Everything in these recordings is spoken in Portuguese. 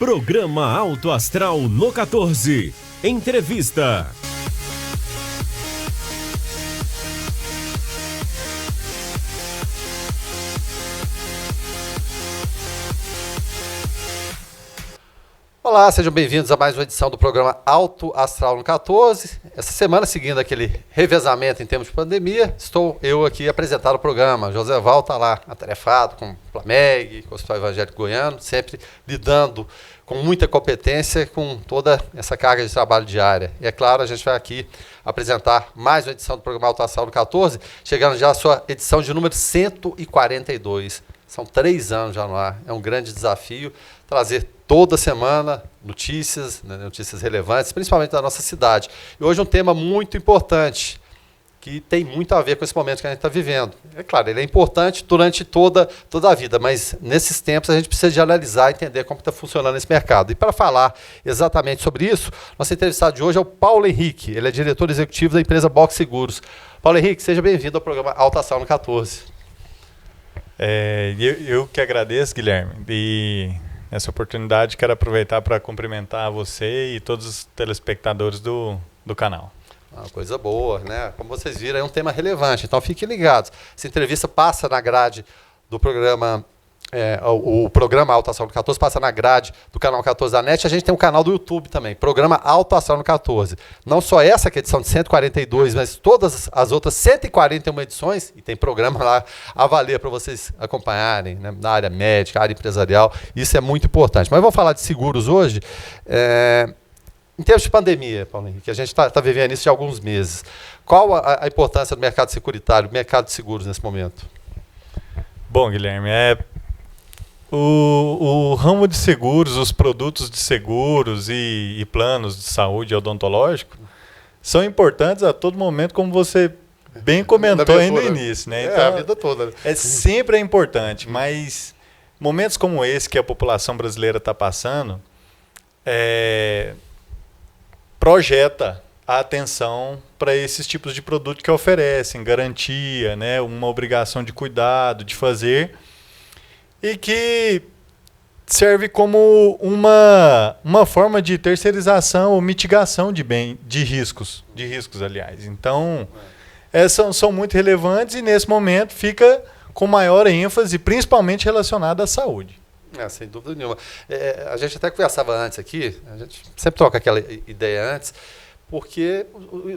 Programa Alto Astral no 14. Entrevista. Olá, sejam bem-vindos a mais uma edição do programa Alto Astral no 14. Essa semana, seguindo aquele revezamento em termos de pandemia, estou eu aqui a apresentar o programa. José Val está lá atarefado com o Plameg, com o Hospital Evangélico Goiano, sempre lidando com muita competência com toda essa carga de trabalho diária. E é claro, a gente vai aqui apresentar mais uma edição do programa Alto Astral no 14, chegando já à sua edição de número 142. São 3 anos já no ar. É um grande desafio trazer toda semana notícias, né, notícias relevantes, principalmente da nossa cidade. E hoje um tema muito importante, que tem muito a ver com esse momento que a gente está vivendo. É claro, ele é importante durante toda a vida, mas nesses tempos a gente precisa de analisar e entender como está funcionando esse mercado. E para falar exatamente sobre isso, nosso entrevistado de hoje é o Paulo Henrique. Ele é diretor executivo da empresa Box Seguros. Paulo Henrique, seja bem-vindo ao programa Alta Astral no 14. Eu que agradeço, Guilherme, e essa oportunidade quero aproveitar para cumprimentar você e todos os telespectadores do canal. Uma coisa boa, né? Como vocês viram, é um tema relevante, então fiquem ligados. Essa entrevista passa na grade do programa, o programa Alto Astral no 14 passa na grade do canal 14 da NET. A gente tem um canal do YouTube também, programa Alto Astral no 14. Não só essa, que é a edição de 142, mas todas as outras 141 edições, e tem programa lá a valer para vocês acompanharem, né, na área médica, área empresarial. Isso é muito importante. Mas vamos falar de seguros hoje. Em termos de pandemia, Paulo Henrique, a gente está vivendo isso há alguns meses. Qual a importância do mercado securitário, do mercado de seguros nesse momento? Bom, Guilherme, o ramo de seguros, os produtos de seguros e planos de saúde odontológico são importantes a todo momento, como você bem comentou aí no início, né? Então, a vida toda. Né? Sempre é importante, mas momentos como esse que a população brasileira está passando, projeta a atenção para esses tipos de produto que oferecem garantia, né? Uma obrigação de cuidado, de fazer, e que serve como uma forma de terceirização ou mitigação de riscos, aliás. Então, são muito relevantes e nesse momento fica com maior ênfase, principalmente relacionada à saúde. Sem dúvida nenhuma. A gente até conversava antes aqui, a gente sempre troca aquela ideia antes, porque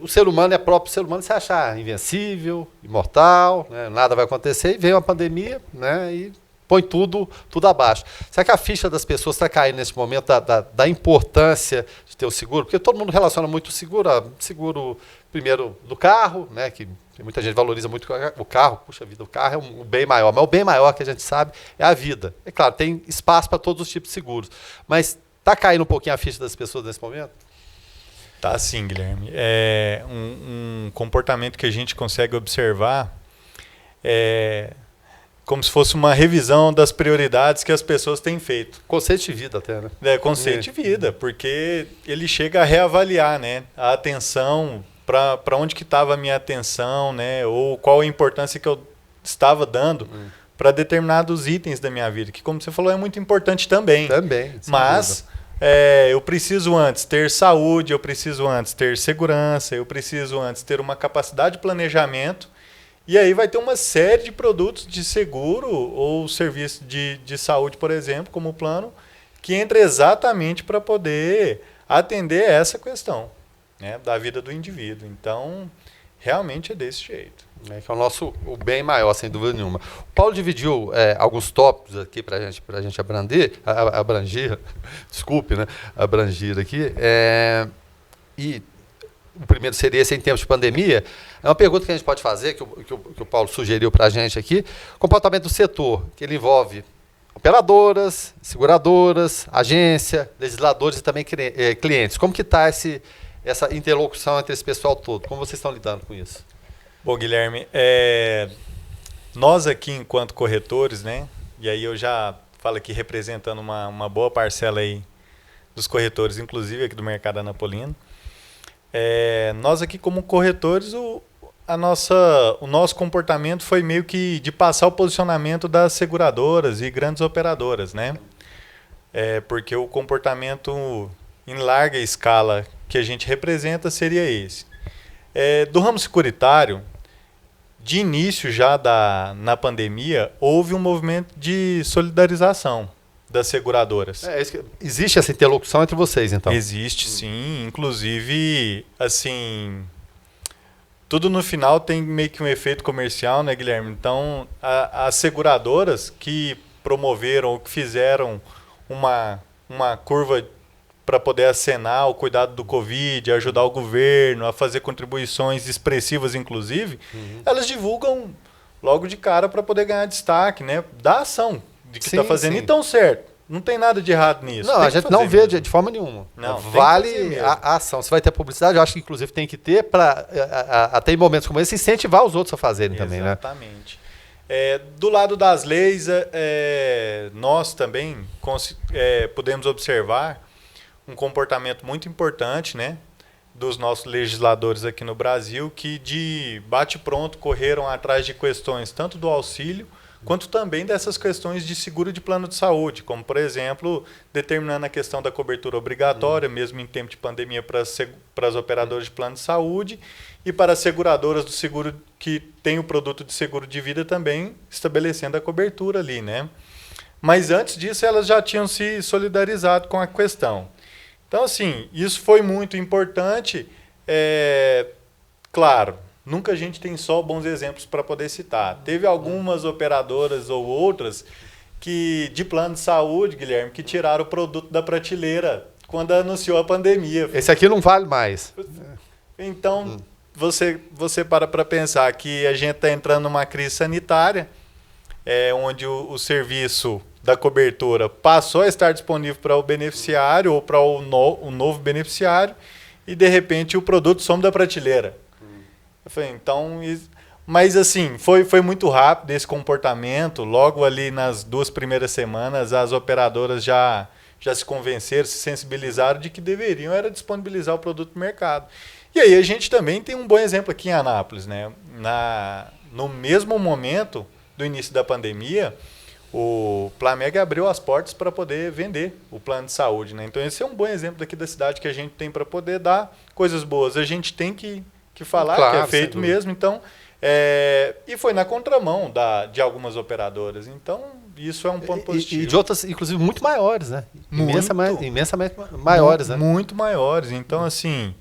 o ser humano é próprio ser humano se achar invencível, imortal, né, nada vai acontecer, e vem uma pandemia, né, e põe tudo abaixo. Será que a ficha das pessoas está caindo nesse momento da importância de ter o seguro? Porque todo mundo relaciona muito o seguro primeiro do carro, né, que muita gente valoriza muito o carro. Puxa vida, o carro é um bem maior, mas o bem maior que a gente sabe é a vida. É claro, tem espaço para todos os tipos de seguros, mas está caindo um pouquinho a ficha das pessoas nesse momento? Tá sim, Guilherme. É um comportamento que a gente consegue observar como se fosse uma revisão das prioridades que as pessoas têm feito. Conceito de vida até, né? Conceito de vida, porque ele chega a reavaliar, né, a atenção, para onde que estava a minha atenção, né, ou qual a importância que eu estava dando para determinados itens da minha vida, que, como você falou, é muito importante também. Mas eu preciso antes ter saúde, eu preciso antes ter segurança, eu preciso antes ter uma capacidade de planejamento. E aí vai ter uma série de produtos de seguro ou serviço de saúde, por exemplo, como o plano, que entra exatamente para poder atender essa questão, né, da vida do indivíduo. Então, realmente é desse jeito. Que é o bem maior, sem dúvida nenhuma. O Paulo dividiu alguns tópicos aqui para a gente abranger, desculpe, né, abranger aqui, e o primeiro seria esse em tempos de pandemia. É uma pergunta que a gente pode fazer, que o Paulo sugeriu para a gente aqui, comportamento do setor, que ele envolve operadoras, seguradoras, agência, legisladores e também clientes. Como que está essa interlocução entre esse pessoal todo? Como vocês estão lidando com isso? Bom, Guilherme, nós aqui enquanto corretores, né, e aí eu já falo aqui representando uma boa parcela aí dos corretores, inclusive aqui do mercado anapolino, nós aqui como corretores, o nosso comportamento foi meio que de passar o posicionamento das seguradoras e grandes operadoras, né? porque o comportamento em larga escala que a gente representa seria esse. Do ramo securitário, de início já na pandemia, houve um movimento de solidarização das seguradoras. Existe essa interlocução entre vocês, então? Existe, sim. Inclusive, assim, tudo no final tem meio que um efeito comercial, né, Guilherme? Então, as seguradoras que promoveram ou que fizeram uma curva para poder acenar o cuidado do Covid, ajudar o governo a fazer contribuições expressivas, inclusive, elas divulgam logo de cara para poder ganhar destaque, né? Da ação de que está fazendo. Sim. Então, certo, não tem nada de errado nisso. Não, a gente não vê de forma nenhuma. Não, vale a ação. Se vai ter publicidade, eu acho que inclusive tem que ter para, até em momentos como esse, incentivar os outros a fazerem também, né? Exatamente. Do lado das leis, nós também podemos observar um comportamento muito importante, né, dos nossos legisladores aqui no Brasil, que de bate-pronto correram atrás de questões tanto do auxílio, quanto também dessas questões de seguro de plano de saúde, como, por exemplo, determinando a questão da cobertura obrigatória, mesmo em tempo de pandemia, para as operadoras de plano de saúde, e para as seguradoras do seguro que tem o produto de seguro de vida também, estabelecendo a cobertura ali, né? Mas antes disso, elas já tinham se solidarizado com a questão. Então, assim, isso foi muito importante. Claro, nunca a gente tem só bons exemplos para poder citar. Teve algumas operadoras ou outras que, de plano de saúde, Guilherme, que tiraram o produto da prateleira quando anunciou a pandemia. Esse aqui não vale mais. Então, você para pensar que a gente está entrando numa crise sanitária, onde o serviço da cobertura passou a estar disponível para o beneficiário ou para o novo beneficiário e, de repente, o produto some da prateleira. Eu falei, então... Mas, assim, foi muito rápido esse comportamento. Logo ali nas 2 primeiras semanas, as operadoras já se convenceram, se sensibilizaram de que deveriam era disponibilizar o produto no mercado. E aí a gente também tem um bom exemplo aqui em Anápolis, né? No mesmo momento do início da pandemia, o Plameg abriu as portas para poder vender o plano de saúde, né? Então esse é um bom exemplo daqui da cidade que a gente tem para poder dar coisas boas. A gente tem que falar, claro, que é feito mesmo. Então, e foi na contramão de algumas operadoras. Então, isso é um ponto positivo. E de outras, inclusive, muito maiores, né? Imensamente maiores, né? Muito maiores. Então, assim...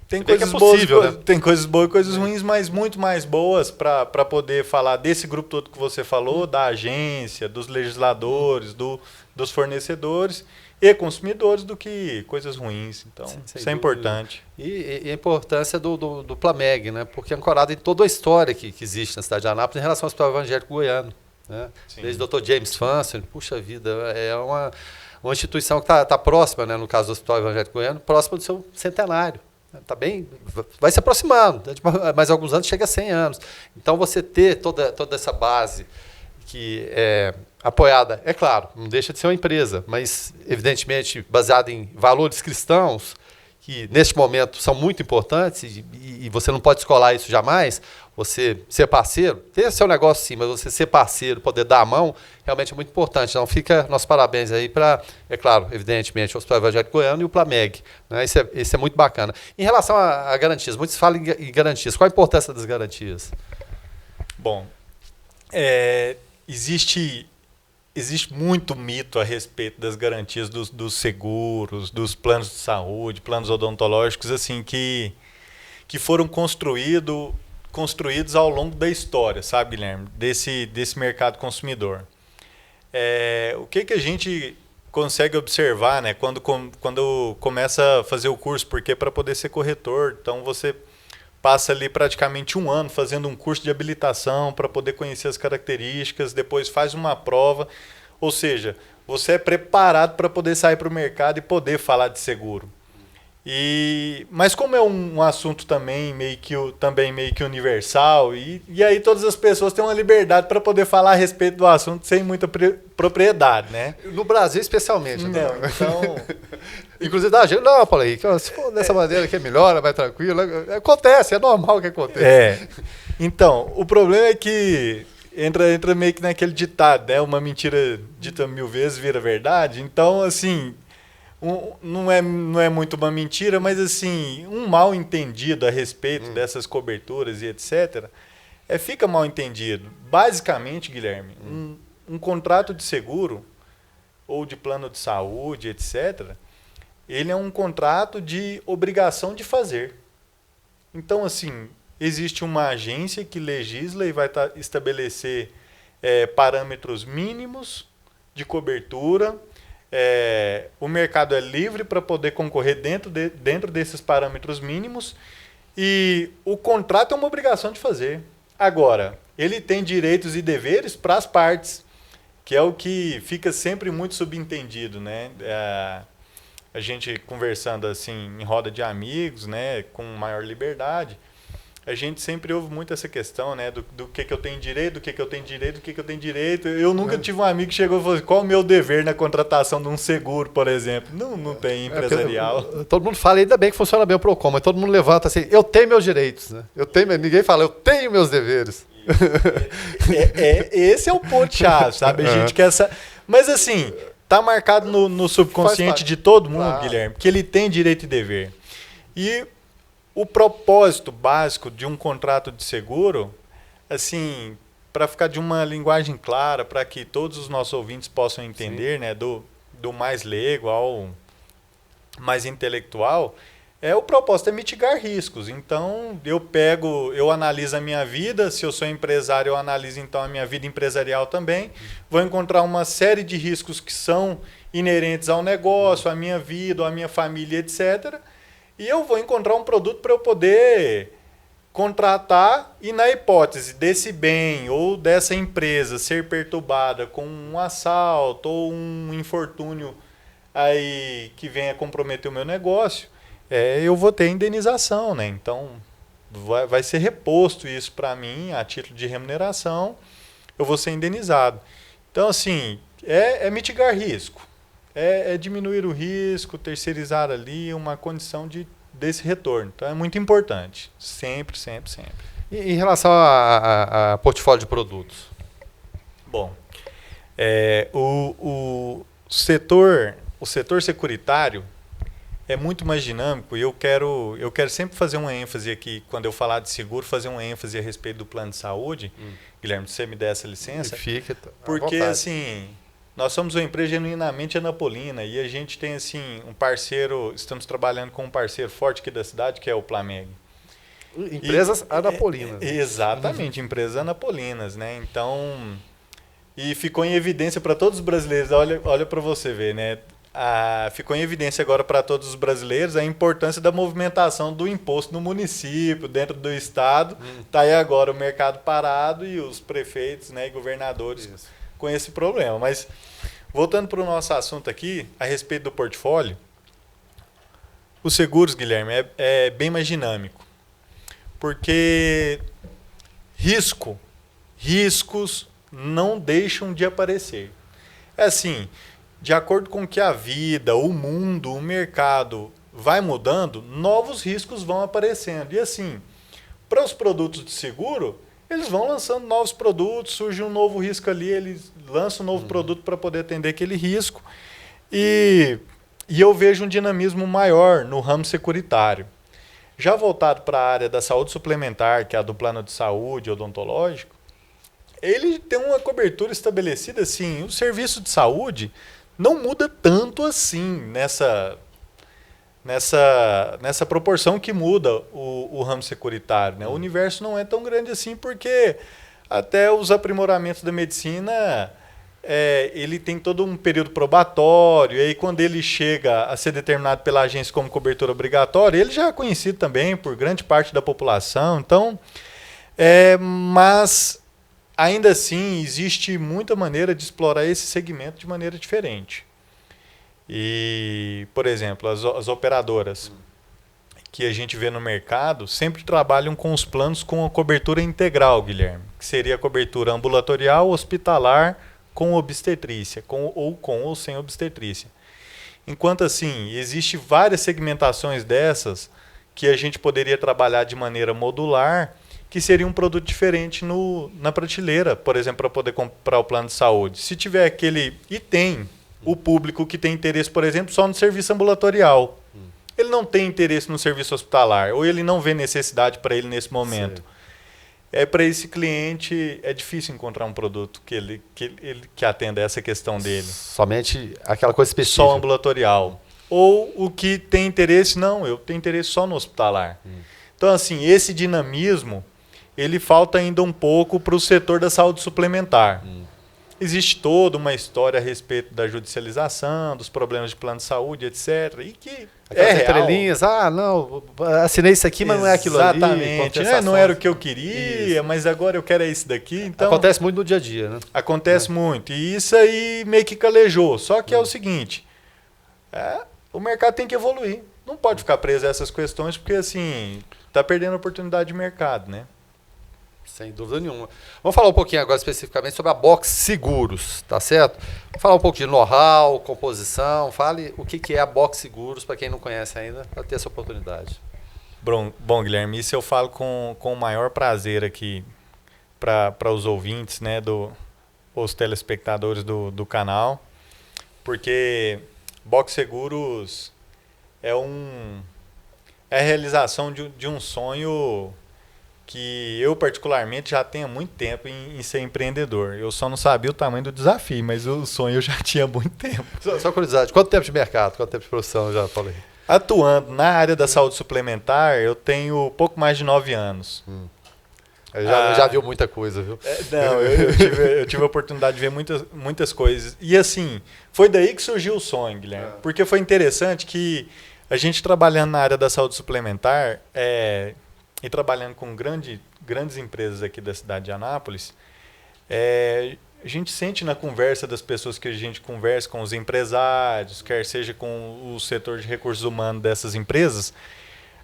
Tem coisas possível, boas, né? Tem coisas boas e coisas ruins, mas muito mais boas para poder falar desse grupo todo que você falou, da agência, dos legisladores, dos fornecedores e consumidores, do que coisas ruins. Então, isso é importante. E a importância do Plameg, né? Porque é ancorado em toda a história que existe na cidade de Anápolis em relação ao Hospital Evangélico Goiano, né? Desde o Dr. James Fanson, puxa vida, é uma instituição que está próxima, né, no caso do Hospital Evangélico Goiano, próxima do seu centenário. Tá bem, vai se aproximando, mais alguns anos chega a 100 anos. Então, você ter toda essa base que é apoiada, é claro, não deixa de ser uma empresa, mas, evidentemente, baseada em valores cristãos, que, neste momento, são muito importantes, e você não pode descolar isso jamais. Você ser parceiro, ter seu negócio sim, mas você ser parceiro, poder dar a mão, realmente é muito importante. Então, fica nossos parabéns aí para, é claro, evidentemente, o Hospital Evangélico Goiano e o Plameg, né? Isso é muito bacana. Em relação a garantias, muitos falam em garantias. Qual a importância das garantias? Bom, existe muito mito a respeito das garantias dos seguros, dos planos de saúde, planos odontológicos, assim, que foram construídos ao longo da história, sabe, Guilherme? Desse mercado consumidor. O que a gente consegue observar, né, quando começa a fazer o curso, porque para poder ser corretor, então você passa ali praticamente 1 ano fazendo um curso de habilitação para poder conhecer as características, depois faz uma prova, ou seja, você é preparado para poder sair para o mercado e poder falar de seguro. Mas como é um assunto também meio que universal, e aí todas as pessoas têm uma liberdade para poder falar a respeito do assunto sem muita propriedade, né? No Brasil, especialmente. Não, então... Inclusive da gente, não, Paulo Henrique, se for dessa maneira que é melhor, é mais tranquilo, acontece, é normal que aconteça. Então, o problema é que entra meio que naquele ditado, né? Uma mentira dita 1000 vezes vira verdade. Então, assim, não é muito uma mentira, mas assim, um mal entendido a respeito dessas coberturas e etc., fica mal entendido. Basicamente, Guilherme, um contrato de seguro ou de plano de saúde, etc., ele é um contrato de obrigação de fazer. Então, assim, existe uma agência que legisla e vai estabelecer parâmetros mínimos de cobertura. O mercado é livre para poder concorrer dentro desses parâmetros mínimos e o contrato é uma obrigação de fazer. Agora, ele tem direitos e deveres para as partes, que é o que fica sempre muito subentendido, né? A gente conversando assim em roda de amigos, né, com maior liberdade, a gente sempre ouve muito essa questão, né, do que eu tenho direito, do que eu tenho direito, do que eu tenho direito. Eu nunca tive um amigo que chegou e falou assim, qual o meu dever na contratação de um seguro, por exemplo. Não tem empresarial. Todo mundo fala, ainda bem que funciona bem o PROCON, mas todo mundo levanta assim, eu tenho meus direitos, né? Ninguém fala, eu tenho meus deveres. Esse é o ponto-chave, sabe? A gente quer essa... Mas assim, tá marcado no subconsciente de todo mundo, claro, Guilherme, que ele tem direito e dever. E o propósito básico de um contrato de seguro, assim, para ficar de uma linguagem clara, para que todos os nossos ouvintes possam entender, né, do mais leigo ao mais intelectual, o propósito é mitigar riscos. Então, eu analiso a minha vida, se eu sou empresário, eu analiso então a minha vida empresarial também, vou encontrar uma série de riscos que são inerentes ao negócio, à minha vida, à minha família, etc., e eu vou encontrar um produto para eu poder contratar e, na hipótese desse bem ou dessa empresa ser perturbada com um assalto ou um infortúnio aí que venha comprometer o meu negócio, eu vou ter indenização, né? Então, vai ser reposto isso para mim a título de remuneração, eu vou ser indenizado. Então, assim, é mitigar risco. É diminuir o risco, terceirizar ali uma condição desse retorno. Então é muito importante. Sempre, sempre, sempre. E em relação a portfólio de produtos? Bom, o setor securitário é muito mais dinâmico e eu quero sempre fazer uma ênfase aqui, quando eu falar de seguro, fazer uma ênfase a respeito do plano de saúde. Guilherme, se você me der essa licença. Fica, porque, assim... Nós somos uma empresa genuinamente anapolina e a gente tem assim um parceiro, estamos trabalhando com um parceiro forte aqui da cidade, que é o Plameg. Empresas anapolinas. Exatamente, empresas anapolinas, né? Então, e ficou em evidência para todos os brasileiros, olha para você ver, né? Ficou em evidência agora para todos os brasileiros a importância da movimentação do imposto no município, dentro do estado. Está aí agora o mercado parado e os prefeitos, né, e governadores com esse problema. Mas, voltando para o nosso assunto aqui, a respeito do portfólio, os seguros, Guilherme, é bem mais dinâmico. Porque riscos não deixam de aparecer. É assim, de acordo com que a vida, o mundo, o mercado vai mudando, novos riscos vão aparecendo. E assim, para os produtos de seguro, eles vão lançando novos produtos, surge um novo risco ali, eles lançam um novo produto para poder atender aquele risco. E eu vejo um dinamismo maior no ramo securitário. Já voltado para a área da saúde suplementar, que é a do plano de saúde odontológico, ele tem uma cobertura estabelecida assim, o serviço de saúde não muda tanto assim nessa proporção que muda o ramo securitário, né? O universo não é tão grande assim porque até os aprimoramentos da medicina, ele tem todo um período probatório, e aí quando ele chega a ser determinado pela agência como cobertura obrigatória, ele já é conhecido também por grande parte da população. Então, mas ainda assim existe muita maneira de explorar esse segmento de maneira diferente. E, por exemplo, as operadoras que a gente vê no mercado sempre trabalham com os planos com a cobertura integral, Guilherme, que seria a cobertura ambulatorial, hospitalar, com obstetrícia, com ou sem obstetrícia. Enquanto assim, existe várias segmentações dessas que a gente poderia trabalhar de maneira modular que seria um produto diferente na prateleira, por exemplo, para poder comprar o plano de saúde. Se tiver aquele... E tem o público que tem interesse, por exemplo, só no serviço ambulatorial. Ele não tem interesse no serviço hospitalar, ou ele não vê necessidade para ele nesse momento. Para esse cliente, é difícil encontrar um produto que atenda essa questão dele. Somente aquela coisa específica. Só ambulatorial. Ou o que tem interesse, não, eu tenho interesse só no hospitalar. Então, assim, esse dinamismo, ele falta ainda um pouco para o setor da saúde suplementar. Existe toda uma história a respeito da judicialização, dos problemas de plano de saúde, etc. E que aquelas real. entrelinhas, não, assinei isso aqui, mas não é aquilo ali. Exatamente, não era o que eu queria, mas agora eu quero isso daqui. Então, acontece muito no dia a dia, né? Acontece muito. E isso aí meio que calejou. Só que é o seguinte, o mercado tem que evoluir. Não pode ficar preso a essas questões, porque assim, está perdendo a oportunidade de mercado, né? Sem dúvida nenhuma. Vamos falar um pouquinho agora especificamente sobre a Box Seguros, tá certo? Vamos falar um pouco de know-how, composição. Fale o que é a Box Seguros, para quem não conhece ainda, para ter essa oportunidade. Bom, Guilherme, isso eu falo com o maior prazer aqui para os ouvintes, né, os telespectadores do canal, porque Box Seguros é a realização de um sonho que eu particularmente já tenho há muito tempo em ser empreendedor. Eu só não sabia o tamanho do desafio, mas o sonho eu já tinha há muito tempo. Só curiosidade, quanto tempo de mercado, quanto tempo de profissão já falei? Atuando na área da saúde suplementar, eu tenho pouco mais de 9 anos. Já viu muita coisa, viu? Eu tive a oportunidade de ver muitas coisas. E assim, foi daí que surgiu o sonho, Guilherme. Porque foi interessante que a gente trabalhando na área da saúde suplementar, e trabalhando com grandes empresas aqui da cidade de Anápolis, a gente sente na conversa das pessoas que a gente conversa, com os empresários, quer seja com o setor de recursos humanos dessas empresas,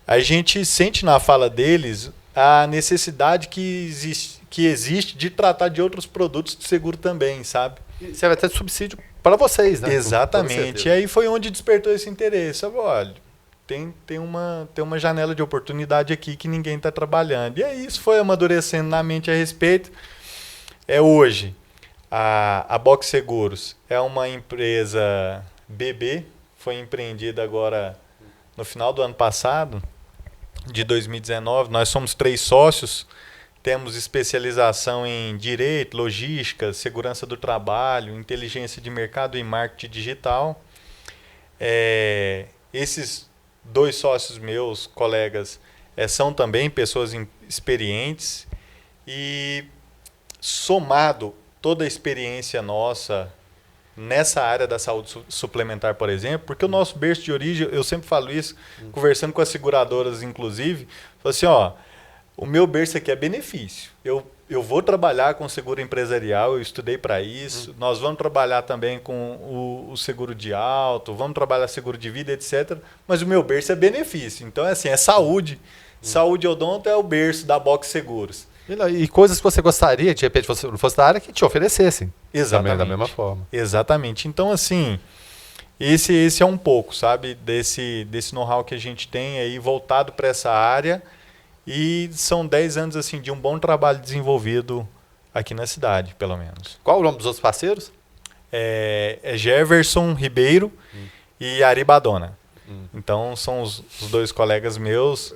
a gente sente na fala deles a necessidade que existe de tratar de outros produtos de seguro também, sabe? Você vai ter subsídio para vocês, né? Exatamente. E aí foi onde despertou esse interesse. Olha, tem uma janela de oportunidade aqui que ninguém está trabalhando. E aí isso foi amadurecendo na mente a respeito. Hoje, a Box Seguros é uma empresa bebê, foi empreendida agora no final do ano passado, de 2019. Nós somos 3 sócios, temos especialização em direito, logística, segurança do trabalho, inteligência de mercado e marketing digital. Esses 2 sócios meus, colegas, são também pessoas experientes e, somado toda a experiência nossa nessa área da saúde suplementar, por exemplo, porque o nosso berço de origem, eu sempre falo isso, conversando com as seguradoras, inclusive, falo assim, o meu berço aqui é benefício. Eu vou trabalhar com seguro empresarial, eu estudei para isso. Nós vamos trabalhar também com o seguro de auto, vamos trabalhar seguro de vida, etc. Mas o meu berço é benefício. Então, é saúde. Saúde odonto é o berço da Box Seguros. E coisas que você gostaria, de repente, você não fosse da área, que te oferecessem. Exatamente. Também, da mesma forma. Exatamente. Então, assim, esse é um pouco, sabe, desse know-how que a gente tem aí voltado para essa área. E são 10 anos assim, de um bom trabalho desenvolvido aqui na cidade, pelo menos. Qual o nome dos outros parceiros? É Jefferson Ribeiro e Ari Badona. Então, são os 2 colegas meus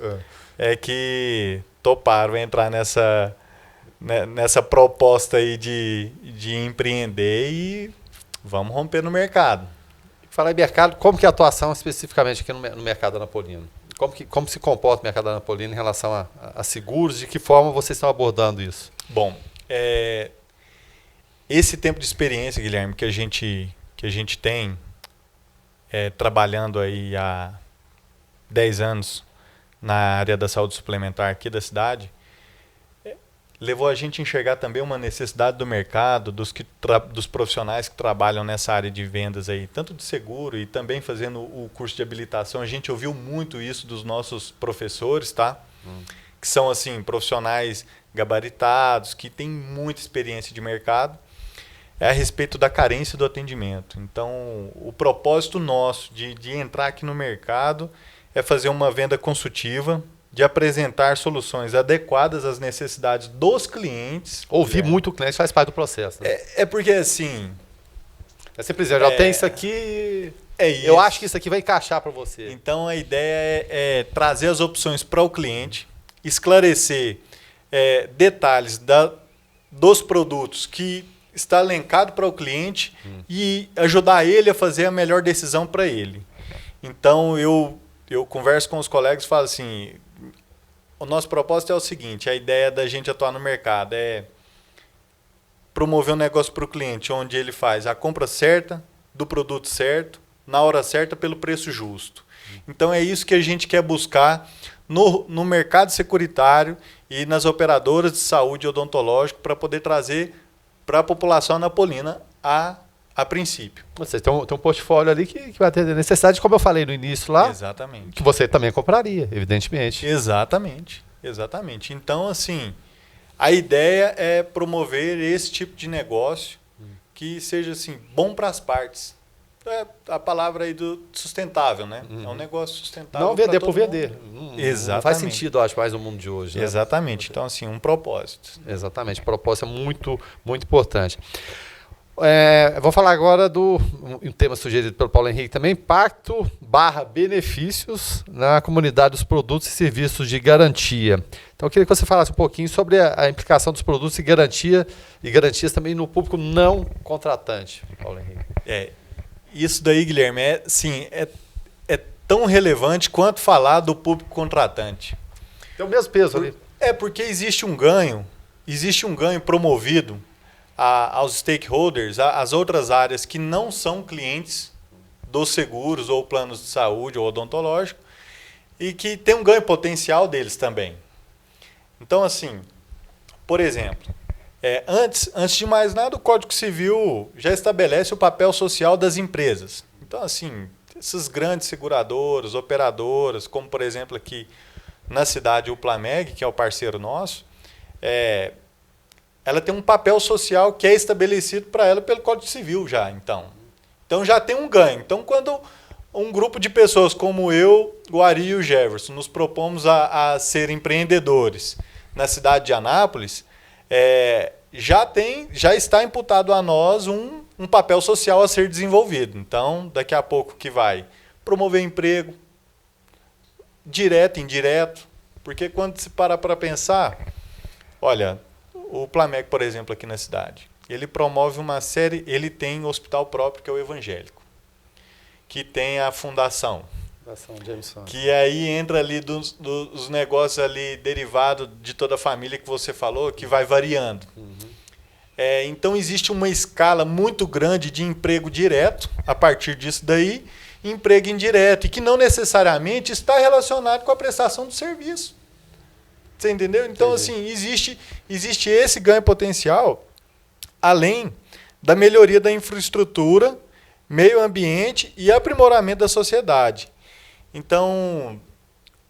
que toparam entrar nessa proposta aí de empreender e vamos romper no mercado. Falar em mercado, como que é a atuação especificamente aqui no mercado anapolino? Como se comporta o mercado anapolino em relação a seguros? De que forma vocês estão abordando isso? Bom, esse tempo de experiência, Guilherme, que a gente tem trabalhando aí há 10 anos na área da saúde suplementar aqui da cidade, levou a gente a enxergar também uma necessidade do mercado, dos profissionais que trabalham nessa área de vendas aí, tanto de seguro e também fazendo o curso de habilitação. A gente ouviu muito isso dos nossos professores, tá? Que são assim, profissionais gabaritados, que têm muita experiência de mercado, a respeito da carência do atendimento. Então, o propósito nosso de entrar aqui no mercado é fazer uma venda consultiva, de apresentar soluções adequadas às necessidades dos clientes. Ouvir muito o cliente faz parte do processo. Né? É porque, assim... É simplesmente, eu tenho isso aqui, isso. Eu acho que isso aqui vai encaixar para você. Então, a ideia é trazer as opções para o cliente, esclarecer detalhes dos produtos que está elencado para o cliente e ajudar ele a fazer a melhor decisão para ele. Então, eu converso com os colegas e falo assim, o nosso propósito é o seguinte, a ideia da gente atuar no mercado é promover um negócio para o cliente, onde ele faz a compra certa, do produto certo, na hora certa, pelo preço justo. Então, é isso que a gente quer buscar no mercado securitário e nas operadoras de saúde odontológico para poder trazer para a população anapolina a princípio. Você tem um portfólio ali que vai ter necessidade, como eu falei no início lá, Exatamente. que você também compraria, evidentemente. Exatamente. Então, assim, a ideia é promover esse tipo de negócio que seja assim, bom para as partes. É a palavra aí do sustentável, né? É um negócio sustentável. Não vender por vender. Exatamente. Não faz sentido, eu acho, mais no mundo de hoje. Né? Exatamente. Então, assim, um propósito. Exatamente. Propósito é muito, muito importante. Vou falar agora um tema sugerido pelo Paulo Henrique também, impacto/benefícios na comunidade dos produtos e serviços de garantia. Então, eu queria que você falasse um pouquinho sobre a implicação dos produtos e garantias também no público não contratante, Paulo Henrique. Isso daí, Guilherme, é tão relevante quanto falar do público contratante. Tem o mesmo peso ali. Porque existe um ganho promovido aos stakeholders, às outras áreas que não são clientes dos seguros ou planos de saúde ou odontológico e que tem um ganho potencial deles também. Então, assim, por exemplo, antes de mais nada, o Código Civil já estabelece o papel social das empresas. Então, assim, essas grandes seguradoras, operadoras, como, por exemplo, aqui na cidade, o Plameg, que é o parceiro nosso, ela tem um papel social que é estabelecido para ela pelo Código Civil já, então já tem um ganho. Então, quando um grupo de pessoas como eu, o Ari e o Jefferson nos propomos a ser empreendedores na cidade de Anápolis, já está imputado a nós um papel social a ser desenvolvido. Então, daqui a pouco que vai promover emprego, direto e indireto, porque quando se para pensar, olha, o Plameg, por exemplo, aqui na cidade, ele promove uma série, ele tem um hospital próprio que é o Evangélico, que tem a fundação, que aí entra ali dos negócios ali derivados de toda a família que você falou, que vai variando. Então existe uma escala muito grande de emprego direto a partir disso daí, emprego indireto, e que não necessariamente está relacionado com a prestação do serviço. Você entendeu? Então, assim, existe esse ganho potencial, além da melhoria da infraestrutura, meio ambiente e aprimoramento da sociedade. Então,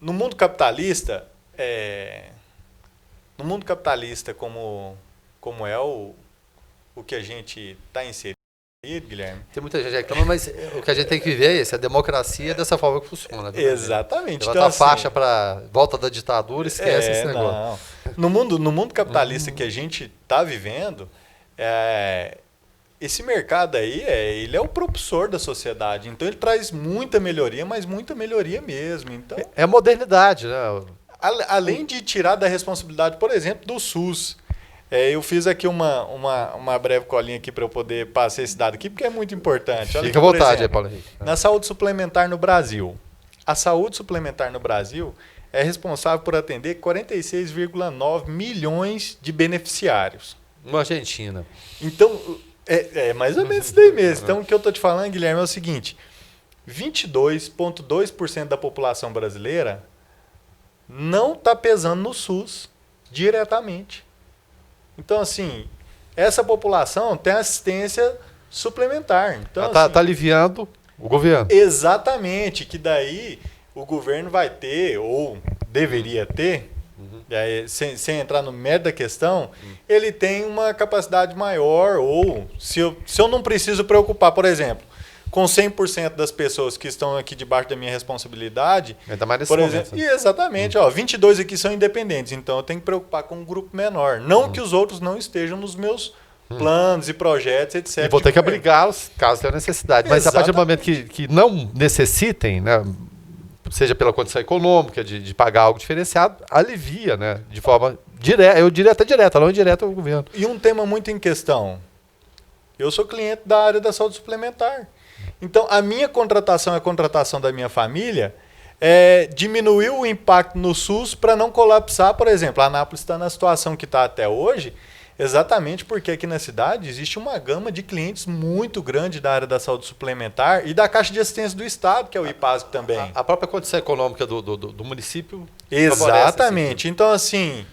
no mundo capitalista como é o que a gente está inserido, Guilherme. Tem muita gente reclamando, mas o que a gente tem que viver é isso, a democracia é dessa forma que funciona. Né? Exatamente. Levantar a faixa para volta da ditadura, esquece esse negócio. Não. No mundo capitalista que a gente está vivendo, esse mercado aí, ele é o propulsor da sociedade. Então, ele traz muita melhoria, mas muita melhoria mesmo. Então, é a modernidade, né? Além de tirar da responsabilidade, por exemplo, do SUS. Eu fiz aqui uma breve colinha aqui para eu poder passar esse dado aqui, porque é muito importante. Fica à vontade aí, Paulo Henrique. Na saúde suplementar no Brasil. A saúde suplementar no Brasil é responsável por atender 46,9 milhões de beneficiários. Na Argentina. Então, é mais ou menos isso daí mesmo. Então, o que eu estou te falando, Guilherme, é o seguinte. 22,2% da população brasileira não está pesando no SUS diretamente. Então, assim, essa população tem assistência suplementar. Então, está aliviando o governo. Exatamente, que daí o governo vai ter, ou deveria ter, sem entrar no mérito da questão, ele tem uma capacidade maior, ou se eu não preciso preocupar, por exemplo, com 100% das pessoas que estão aqui debaixo da minha responsabilidade. Ainda mais nesse por momento. exemplo, e exatamente, 22 aqui são independentes, então eu tenho que preocupar com um grupo menor. Não que os outros não estejam nos meus planos e projetos, etc. E vou ter que abrigá-los caso tenha necessidade. Mas a partir do momento que não necessitem, né, seja pela condição econômica, de pagar algo diferenciado, alivia, né, de forma direta, eu diria até direta, não indireta ao governo. E um tema muito em questão. Eu sou cliente da área da saúde suplementar. Então, a minha contratação e a contratação da minha família diminuiu o impacto no SUS para não colapsar. Por exemplo, a Anápolis está na situação que está até hoje, exatamente porque aqui na cidade existe uma gama de clientes muito grande da área da saúde suplementar e da Caixa de Assistência do Estado, que é o IPASC também. A própria condição econômica do município. Exatamente. Então, assim,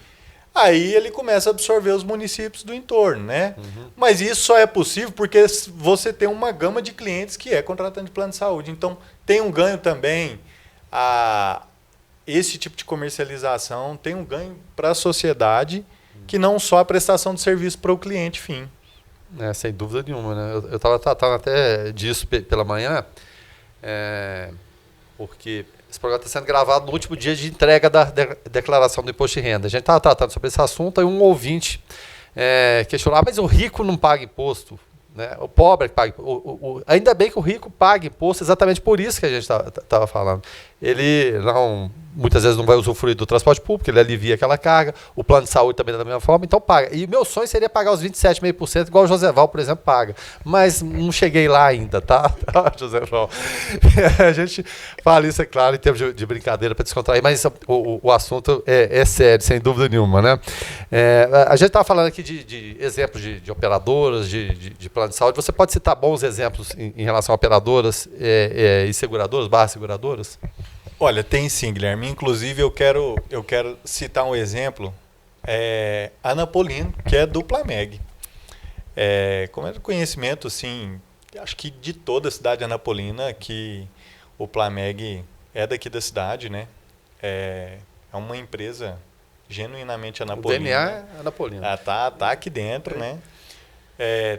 aí ele começa a absorver os municípios do entorno, né? Mas isso só é possível porque você tem uma gama de clientes que é contratante de plano de saúde. Então, tem um ganho também. Esse tipo de comercialização tem um ganho para a sociedade, que não só a prestação de serviço para o cliente fim. Sem dúvida nenhuma, né? Eu estava tratando até disso pela manhã, porque esse programa está sendo gravado no último dia de entrega da declaração do imposto de renda. A gente estava tratando sobre esse assunto e um ouvinte questionou, mas o rico não paga imposto, né? O pobre é que paga. Ainda bem que o rico paga imposto, exatamente por isso que a gente estava falando. Ele muitas vezes não vai usufruir do transporte público, ele alivia aquela carga, o plano de saúde também da mesma forma, então paga. E meu sonho seria pagar os 27,5%, igual o Joseval, por exemplo, paga. Mas não cheguei lá ainda, tá, Joseval? A gente fala isso, é claro, em termos de brincadeira, para descontrair, mas o assunto é sério, sem dúvida nenhuma, né? A gente estava falando aqui de exemplos de operadoras, de plano de saúde. Você pode citar bons exemplos em relação a operadoras e seguradoras, seguradoras? Olha, tem sim, Guilherme. Inclusive, eu quero citar um exemplo, Anapolino, que é do Plameg. Como é do conhecimento, assim, acho que de toda a cidade anapolina, que o Plameg é daqui da cidade, né? É uma empresa genuinamente anapolina. O DNA é anapolino. Tá aqui dentro, né?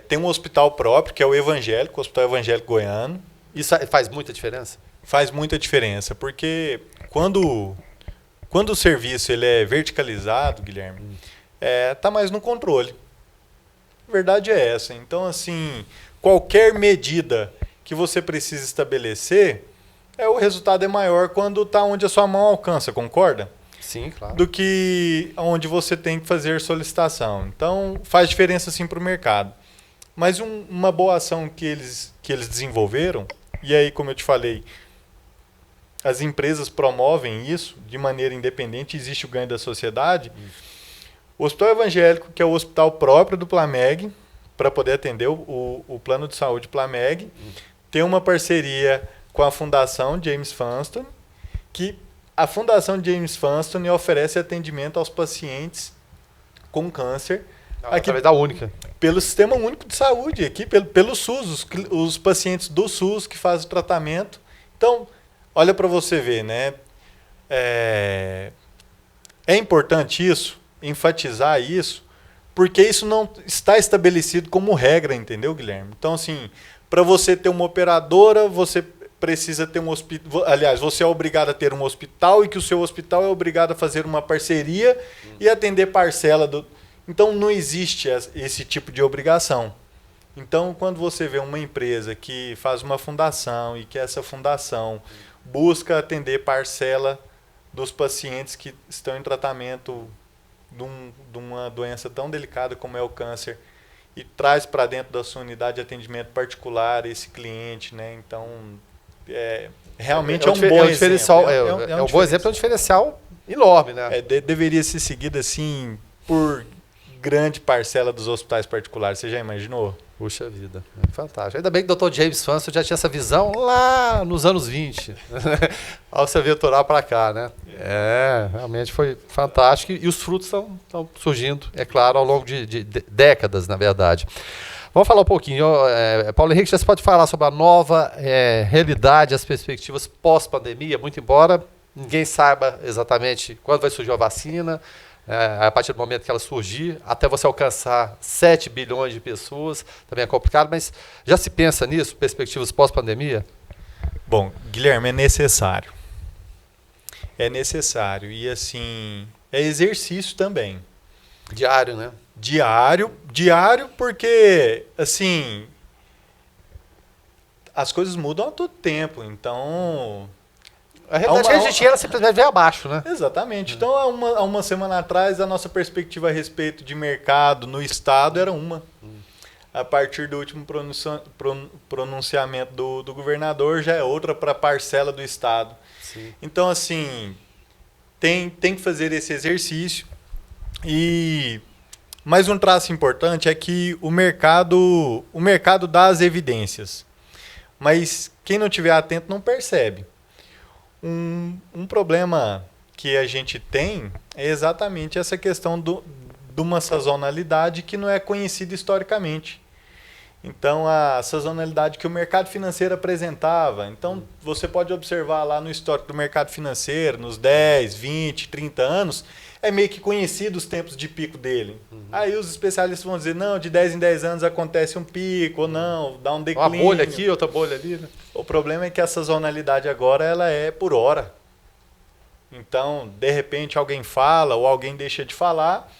Tem um hospital próprio, que é o Evangélico, o Hospital Evangélico Goiano. Isso faz muita diferença? Faz muita diferença, porque quando o serviço ele é verticalizado, Guilherme, tá mais no controle. A verdade é essa. Então, assim, qualquer medida que você precisa estabelecer, o resultado é maior quando está onde a sua mão alcança, concorda? Sim, claro. Do que onde você tem que fazer solicitação. Então, faz diferença sim para o mercado. Mas uma boa ação que eles desenvolveram, e aí, como eu te falei, as empresas promovem isso de maneira independente, existe o ganho da sociedade. O Hospital Evangélico, que é o hospital próprio do Plameg, para poder atender o plano de saúde Plameg, tem uma parceria com a Fundação James Funston, que a Fundação James Funston oferece atendimento aos pacientes com câncer. Através da Única. Pelo Sistema Único de Saúde, aqui pelo SUS, os pacientes do SUS que fazem o tratamento. Então, olha para você ver, né? É importante isso, enfatizar isso, porque isso não está estabelecido como regra, entendeu, Guilherme? Então, assim, para você ter uma operadora, você precisa ter um hospital. Aliás, você é obrigado a ter um hospital e que o seu hospital é obrigado a fazer uma parceria e atender parcela do. Então, não existe esse tipo de obrigação. Então, quando você vê uma empresa que faz uma fundação e que essa fundação busca atender parcela dos pacientes que estão em tratamento de uma doença tão delicada como é o câncer e traz para dentro da sua unidade de atendimento particular esse cliente, né? Então, realmente é um bom exemplo. É um bom exemplo, é um diferencial enorme, né? Deveria ser seguido assim por grande parcela dos hospitais particulares. Você já imaginou? Puxa vida, fantástico. Ainda bem que o Dr. James Funston já tinha essa visão lá nos anos 20, ao se aventurar para cá, né? Realmente foi fantástico e os frutos estão surgindo, é claro, ao longo de décadas, na verdade. Vamos falar um pouquinho, Paulo Henrique, você pode falar sobre a nova realidade, as perspectivas pós-pandemia, muito embora ninguém saiba exatamente quando vai surgir a vacina, A partir do momento que ela surgir, até você alcançar 7 bilhões de pessoas, também é complicado, mas já se pensa nisso, perspectivas pós-pandemia? Bom, Guilherme, é necessário. É necessário. E, assim, é exercício também. Diário, né? Diário porque, assim, as coisas mudam a todo tempo. Então, a realidade que a gente tinha, ela simplesmente veio abaixo, né? exatamente. Então, há uma semana atrás, a nossa perspectiva a respeito de mercado no Estado era uma. A partir do último pronunciamento do governador, já é outra para a parcela do Estado. Sim. Então, assim, tem que fazer esse exercício. E mais um traço importante é que o mercado dá as evidências. Mas quem não estiver atento não percebe. Um problema que a gente tem é exatamente essa questão de uma sazonalidade que não é conhecida historicamente. Então, a sazonalidade que o mercado financeiro apresentava. Então, você pode observar lá no histórico do mercado financeiro, nos 10, 20, 30 anos, é meio que conhecido os tempos de pico dele. Aí os especialistas vão dizer, não, de 10 em 10 anos acontece um pico, ou não, dá um declínio. Uma bolha aqui, outra bolha ali, né? O problema é que a sazonalidade agora ela é por hora. Então, de repente, alguém fala ou alguém deixa de falar,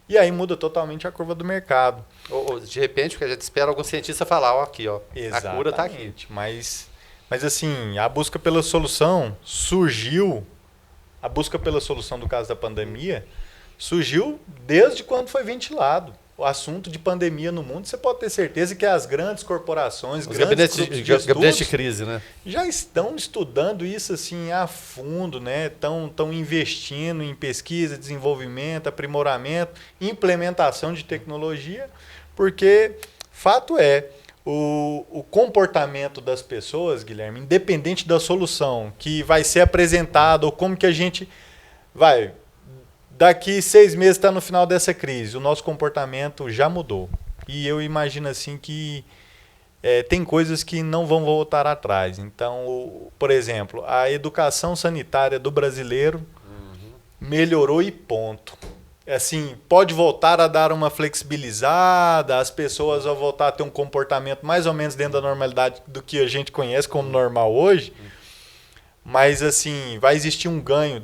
e aí muda totalmente a curva do mercado. Ou de repente, porque a gente espera algum cientista falar, ó, aqui, ó, Exatamente. a cura está aqui. Mas assim, a busca pela solução surgiu, a busca pela solução do caso da pandemia, surgiu desde quando foi ventilado. O assunto de pandemia no mundo, você pode ter certeza que as grandes corporações, Os grandes gabinetes de crise, né? já estão estudando isso assim a fundo, né? Estão investindo em pesquisa, desenvolvimento, aprimoramento, implementação de tecnologia, porque fato é, o comportamento das pessoas, Guilherme, independente da solução que vai ser apresentada ou como que a gente vai... Daqui 6 meses está no final dessa crise, o nosso comportamento já mudou. E eu imagino assim que tem coisas que não vão voltar atrás. Então, por exemplo, a educação sanitária do brasileiro melhorou e ponto. Assim, pode voltar a dar uma flexibilizada, as pessoas vão voltar a ter um comportamento mais ou menos dentro da normalidade do que a gente conhece como normal hoje. Mas, assim, vai existir um ganho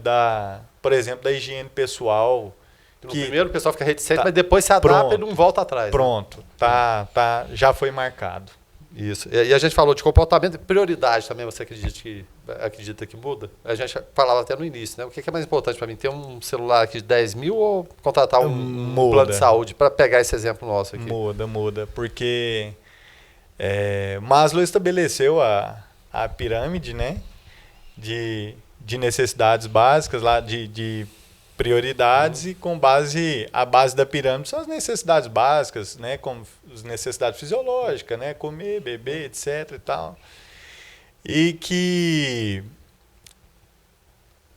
por exemplo, da higiene pessoal. Que primeiro o pessoal fica reticente, mas depois se adapta e não volta atrás. Pronto, né? Já foi marcado. Isso. E a gente falou de comportamento e prioridade também, você acredita que muda? A gente falava até no início, né? O que é mais importante para mim? Ter um celular aqui de 10 mil ou contratar um plano de saúde? Para pegar esse exemplo nosso aqui. Muda. Porque Maslow estabeleceu a pirâmide, né? De necessidades básicas, lá de prioridades, e a base da pirâmide são as necessidades básicas, né, como as necessidades fisiológicas, né, comer, beber, etc. e tal. E que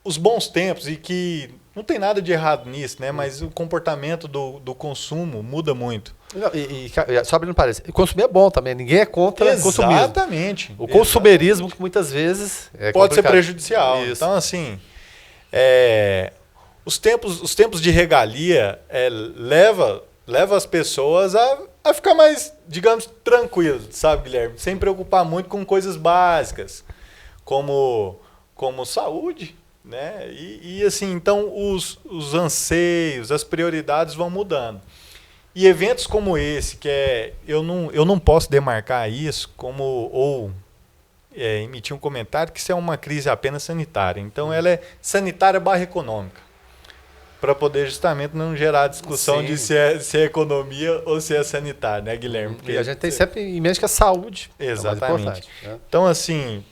os bons tempos, e que não tem nada de errado nisso, né, mas o comportamento do consumo muda muito. Só abrindo parênteses, consumir é bom também, ninguém é contra o consumismo. Exatamente. O consumerismo, que muitas vezes pode ser prejudicial. Isso. Então, assim, os tempos de regalia leva as pessoas a ficar mais, digamos, tranquilos, sabe, Guilherme? Sem preocupar muito com coisas básicas, como saúde, né? E assim, então, os anseios, as prioridades vão mudando. E eventos como esse, eu não posso demarcar isso ou emitir um comentário que isso é uma crise apenas sanitária. Então, ela é sanitária / econômica, para poder justamente não gerar discussão Sim. de se é economia ou se é sanitária, né, Guilherme? Porque a gente tem sempre em mente que a saúde Exatamente. é mais importante. Né? Então, assim,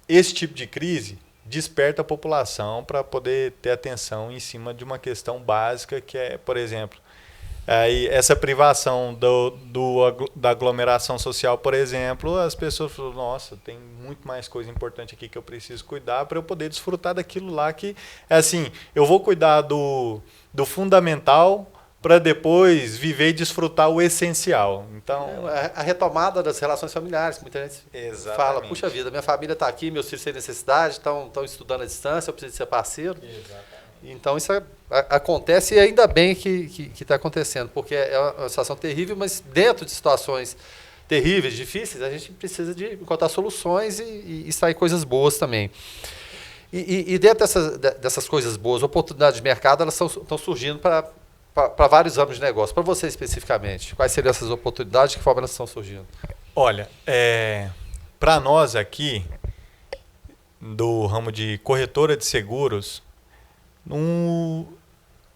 esse tipo de crise desperta a população para poder ter atenção em cima de uma questão básica que é, por exemplo, essa privação da aglomeração social, por exemplo, as pessoas falam, nossa, tem muito mais coisa importante aqui que eu preciso cuidar para eu poder desfrutar daquilo lá que, assim, eu vou cuidar do fundamental para depois viver e desfrutar o essencial. Então, a retomada das relações familiares, muita gente fala, puxa vida, minha família está aqui, meus filhos têm necessidade, estão estudando à distância, eu preciso ser parceiro. Exatamente. Então isso acontece e ainda bem que está acontecendo, porque é uma situação terrível, mas dentro de situações terríveis, difíceis, a gente precisa de encontrar soluções e extrair coisas boas também. E dentro dessas coisas boas, oportunidades de mercado, elas estão surgindo para vários ramos de negócio. Para você especificamente, quais seriam essas oportunidades, de que forma elas estão surgindo? Olha, para nós aqui, do ramo de corretora de seguros,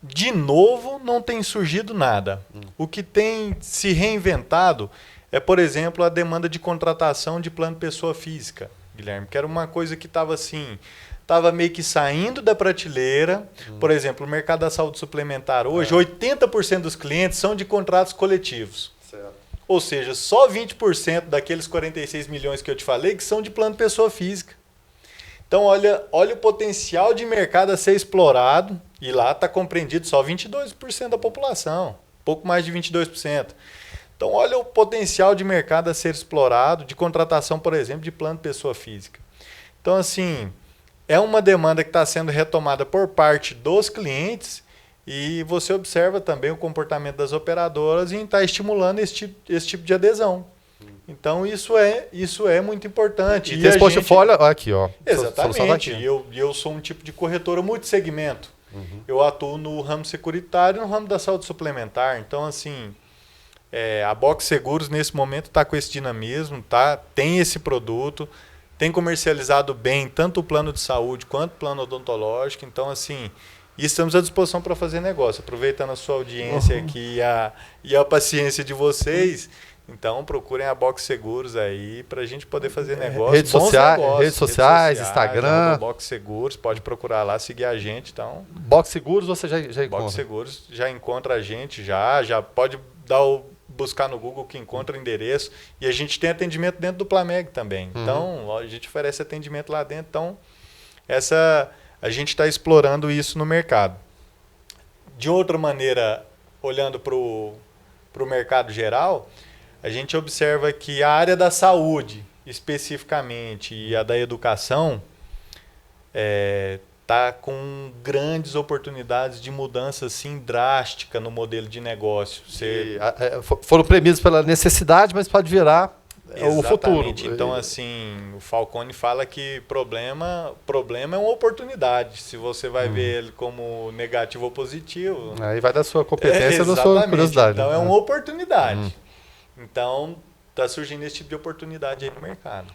de novo não tem surgido nada. O que tem se reinventado é, por exemplo, a demanda de contratação de plano pessoa física, Guilherme, que era uma coisa que estava meio que saindo da prateleira. Por exemplo, o mercado da saúde suplementar hoje, 80% dos clientes são de contratos coletivos. Certo. Ou seja, só 20% daqueles 46 milhões que eu te falei que são de plano pessoa física. Então, olha o potencial de mercado a ser explorado, e lá está compreendido só 22% da população, pouco mais de 22%. Então, olha o potencial de mercado a ser explorado, de contratação, por exemplo, de plano pessoa física. Então, assim, é uma demanda que está sendo retomada por parte dos clientes, e você observa também o comportamento das operadoras em estar estimulando esse tipo de adesão. Então, isso é muito importante. E esse portfólio, aqui, ó. Exatamente. Eu sou um tipo de corretora multissegmento. Eu atuo no ramo securitário e no ramo da saúde suplementar. Então, assim, a Box Seguros, nesse momento, está com esse dinamismo, tem esse produto, tem comercializado bem tanto o plano de saúde quanto o plano odontológico. Então, assim, estamos à disposição para fazer negócio. Aproveitando a sua audiência aqui e a paciência de vocês, então procurem a Box Seguros aí para a gente poder fazer negócio. Redes sociais, Instagram. Box Seguros, pode procurar lá, seguir a gente. Então, Box Seguros você já encontra? Box Seguros já encontra a gente, já pode buscar no Google que encontra o endereço. E a gente tem atendimento dentro do Plameg também. Então, a gente oferece atendimento lá dentro. Então, a gente está explorando isso no mercado. De outra maneira, olhando para o mercado geral, a gente observa que a área da saúde, especificamente, e a da educação, está com grandes oportunidades de mudança assim, drástica no modelo de negócio. Foram premiados pela necessidade, mas pode virar o futuro. Então, assim, o Falcone fala que problema é uma oportunidade. Se você vai ver ele como negativo ou positivo... Aí vai da sua competência e da sua curiosidade. Então, é uma oportunidade. Então, está surgindo esse tipo de oportunidade aí no mercado.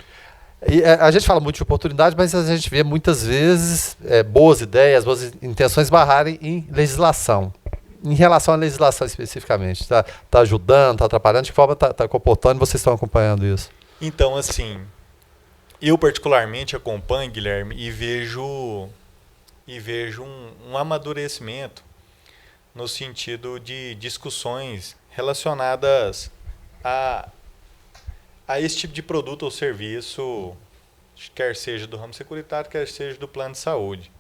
E a gente fala muito de oportunidade, mas a gente vê muitas vezes boas ideias, boas intenções barrarem em legislação. Em relação à legislação especificamente, está ajudando, está atrapalhando? De que forma está comportando? Vocês estão acompanhando isso? Então, assim, eu particularmente acompanho, Guilherme, e vejo um amadurecimento no sentido de discussões relacionadas a esse tipo de produto ou serviço, quer seja do ramo securitário, quer seja do plano de saúde.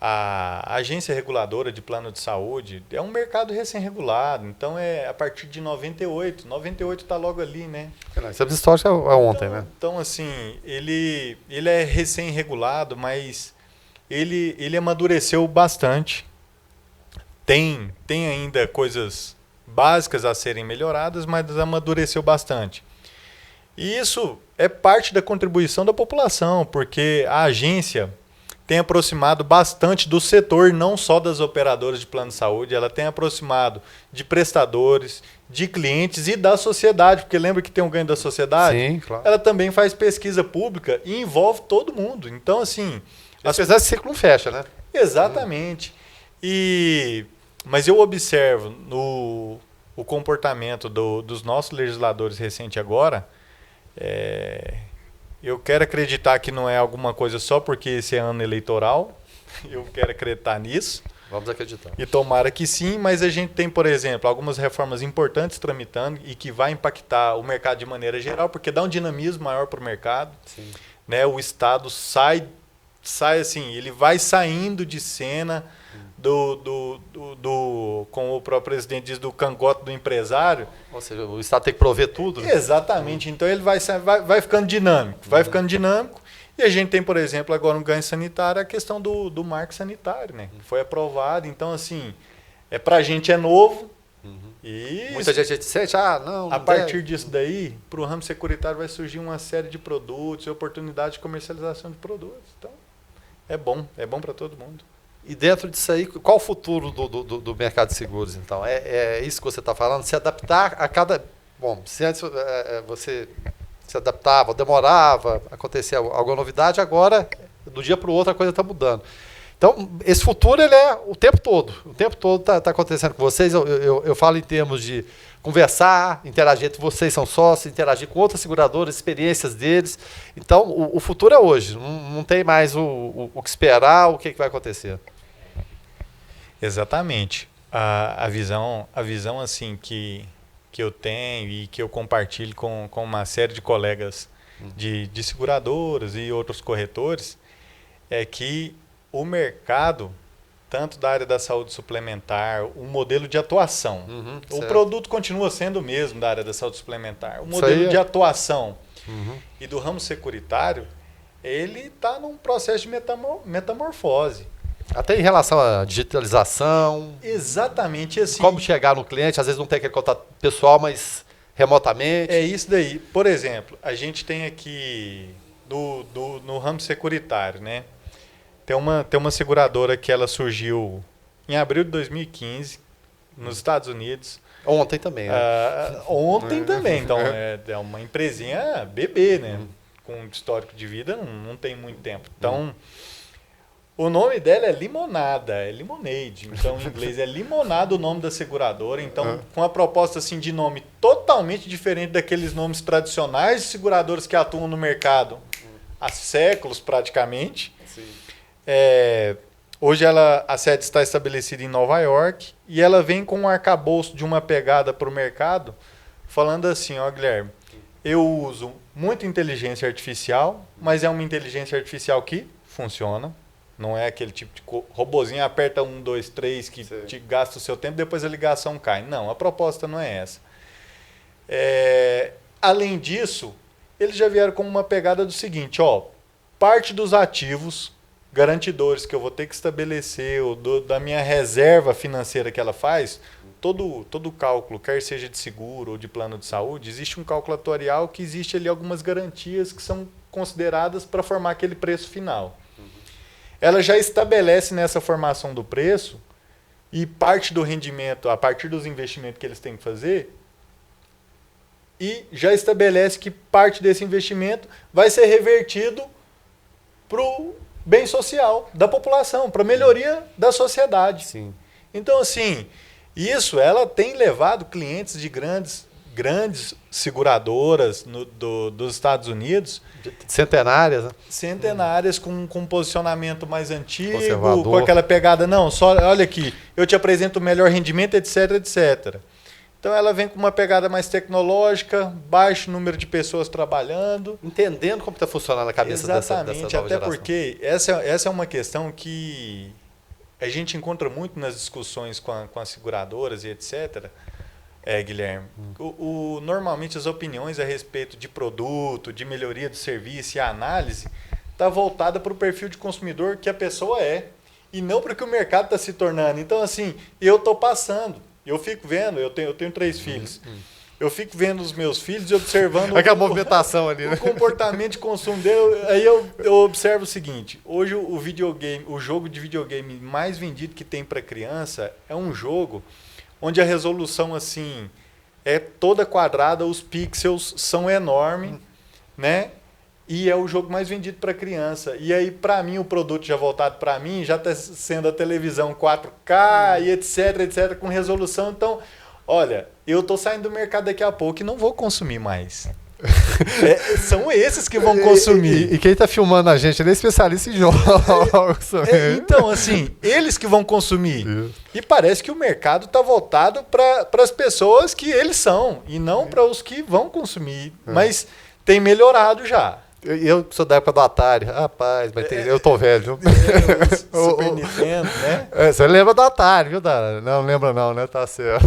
A agência reguladora de plano de saúde é um mercado recém-regulado, então a partir de 98 está logo ali, né? Essa história é ontem, né? Então, assim, ele é recém-regulado, mas ele amadureceu bastante. Tem ainda coisas básicas a serem melhoradas, mas amadureceu bastante. E isso é parte da contribuição da população, porque a agência tem aproximado bastante do setor, não só das operadoras de plano de saúde, ela tem aproximado de prestadores, de clientes e da sociedade, porque lembra que tem um ganho da sociedade? Sim, claro. Ela também faz pesquisa pública e envolve todo mundo. Então, assim... Apesar de ciclo não fecha, né? Exatamente. Mas eu observo o comportamento dos nossos legisladores recente agora, eu quero acreditar que não é alguma coisa só porque esse é ano eleitoral, eu quero acreditar nisso. Vamos acreditar. E tomara que sim, mas a gente tem, por exemplo, algumas reformas importantes tramitando e que vai impactar o mercado de maneira geral, porque dá um dinamismo maior para o mercado. Sim. Né? O Estado sai assim, ele vai saindo de cena como o próprio presidente diz, do cangote do empresário. Ou seja, o Estado tem que prover tudo, né? Exatamente. Então ele vai ficando dinâmico. Vai ficando dinâmico E a gente tem, por exemplo, agora um ganho sanitário, a questão do marco sanitário, né? Que foi aprovado. Então, assim, para a gente é novo. E Muita gente sente, não a partir disso daí, para o ramo securitário vai surgir uma série de produtos e oportunidades de comercialização de produtos. Então, é bom para todo mundo. E dentro disso aí, qual o futuro do mercado de seguros, então? É isso que você está falando? Se adaptar a cada... Bom, se antes você se adaptava, demorava, acontecia alguma novidade, agora, do dia para o outro, a coisa está mudando. Então, esse futuro, ele é o tempo todo. O tempo todo está acontecendo com vocês. Eu falo em termos de conversar, interagir entre vocês, são sócios, interagir com outras seguradoras, experiências deles. Então, o futuro é hoje. Não tem mais o que esperar, o que vai acontecer. Exatamente. A visão assim, que eu tenho e que eu compartilho com uma série de colegas de seguradoras e outros corretores é que o mercado, tanto da área da saúde suplementar, o modelo de atuação, o produto continua sendo o mesmo da área da saúde suplementar, o modelo de atuação e do ramo securitário, ele está num processo de metamorfose. Até em relação à digitalização. Exatamente assim. Como chegar no cliente, às vezes não tem aquele contato pessoal, mas remotamente. É isso daí. Por exemplo, a gente tem aqui no ramo securitário, né? Tem uma seguradora que ela surgiu em abril de 2015 nos Estados Unidos. Ontem também, né? Ontem também. Então, é uma empresinha bebê, né? Com histórico de vida, não tem muito tempo. Então, o nome dela é Limonada, é Lemonade. Então, em inglês é Limonada o nome da seguradora. Então, com uma proposta assim, de nome totalmente diferente daqueles nomes tradicionais de seguradoras que atuam no mercado há séculos, praticamente. Sim. Hoje a sede está estabelecida em Nova York e ela vem com um arcabouço de uma pegada para o mercado, falando assim, Guilherme, eu uso muita inteligência artificial, mas é uma inteligência artificial que funciona. Não é aquele tipo de robozinho, aperta 1, 2, 3, que te gasta o seu tempo, depois a ligação cai. Não, a proposta não é essa. Além disso, eles já vieram com uma pegada do seguinte, parte dos ativos garantidores que eu vou ter que estabelecer, da minha reserva financeira que ela faz, todo cálculo, quer seja de seguro ou de plano de saúde, existe um cálculo atuarial que existe ali algumas garantias que são consideradas para formar aquele preço final. Ela já estabelece nessa formação do preço e parte do rendimento, a partir dos investimentos que eles têm que fazer, e já estabelece que parte desse investimento vai ser revertido para o bem social da população, para a melhoria da sociedade. Sim. Então, assim, ela tem levado clientes de grandes seguradoras dos Estados Unidos. Centenárias, né? Centenárias, com um posicionamento mais antigo, conservador, com aquela pegada, olha aqui, eu te apresento o melhor rendimento, etc, etc. Então ela vem com uma pegada mais tecnológica, baixo número de pessoas trabalhando. Entendendo como está funcionando a cabeça dessa nova geração. Até porque essa é uma questão que a gente encontra muito nas discussões com as seguradoras e etc., Guilherme. Normalmente as opiniões a respeito de produto, de melhoria do serviço e a análise está voltada para o perfil de consumidor que a pessoa é e não para o que o mercado está se tornando. Então, assim, eu estou passando, eu fico vendo, eu tenho 3 filhos, eu fico vendo os meus filhos e observando aquela movimentação ali, né? O comportamento de consumo dele. Aí eu observo o seguinte, hoje o jogo de videogame mais vendido que tem para criança é um jogo onde a resolução assim é toda quadrada, os pixels são enormes, né? E é o jogo mais vendido para criança. E aí, para mim, o produto já voltado para mim, já está sendo a televisão 4K e etc, etc, com resolução. Então, olha, eu estou saindo do mercado daqui a pouco e não vou consumir mais. São esses que vão consumir. E quem está filmando a gente, ele é especialista em jogos. Então, assim, eles que vão consumir. E parece que o mercado está voltado para as pessoas que eles são, e não para os que vão consumir. Mas tem melhorado já. Eu sou da época do Atari. Rapaz, mas eu tô velho. Super Nintendo, né? Você lembra do Atari, viu, Dara? Não lembra não, né? Tá certo.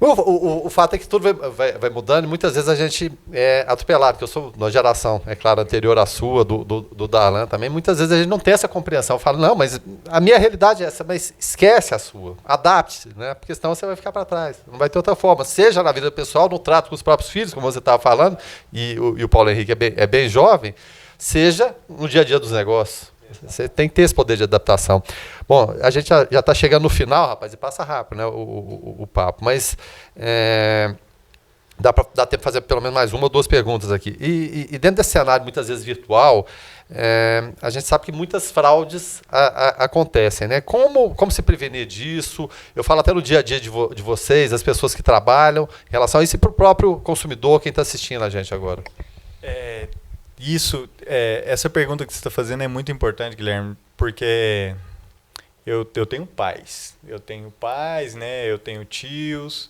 O fato é que tudo vai mudando e muitas vezes a gente é atropelado, porque eu sou de uma geração, é claro, anterior à sua, do Darlan também. Muitas vezes a gente não tem essa compreensão. Eu falo, não, mas a minha realidade é essa, mas esquece a sua, adapte-se, né? Porque senão você vai ficar para trás, não vai ter outra forma. Seja na vida pessoal, no trato com os próprios filhos, como você estava falando, e o Paulo Henrique é bem jovem, seja no dia a dia dos negócios. Você tem que ter esse poder de adaptação. Bom, a gente já está chegando no final, rapaz, e passa rápido, né, o papo. Mas dá tempo de fazer pelo menos mais uma ou duas perguntas aqui. E dentro desse cenário, muitas vezes virtual, a gente sabe que muitas fraudes acontecem, né? Como se prevenir disso? Eu falo até no dia a dia de vocês, as pessoas que trabalham, em relação a isso e para o próprio consumidor, quem está assistindo a gente agora. Essa pergunta que você está fazendo é muito importante, Guilherme, porque eu tenho pais. Né? Eu tenho tios,